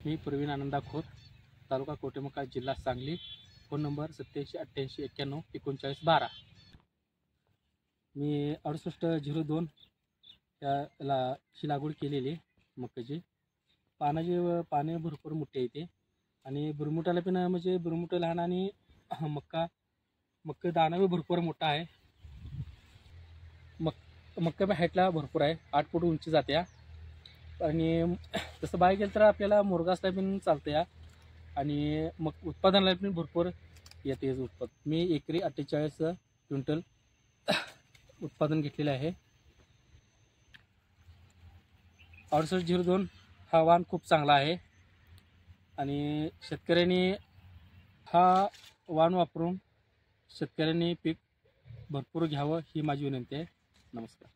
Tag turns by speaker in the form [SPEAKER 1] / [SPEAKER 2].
[SPEAKER 1] मी प्रवीण आनंदा खोत, तालुका कोटेमका, जिल्हा Sangli. Phone number 8788913912. मी 6802 याला ही लागवड केलेली मक्याची. पाने भरपूर मोठे येते आणि बुरमुटाला पण म्हणजे बुरमुट लहान आणि मक्का दाणा बी भरपूर मोठा आहे. मक्का बी हाईटला भरपूर आहे, 8 फूट उंची जाते आणि तसं बाय गेलं तर आपल्याला मुरगासला पण चालतं या आणि मग उत्पादनाला पण भरपूर येते उत्पादन. मी एकरी 48 क्विंटल उत्पादन घेतलेले आहे. 6802 हा वाण खूप चांगला आहे आणि शेतकऱ्यांनी हा वाण वापरून शेतकऱ्यांनी पीक भरपूर घ्यावं ही माझी विनंती आहे. नमस्कार.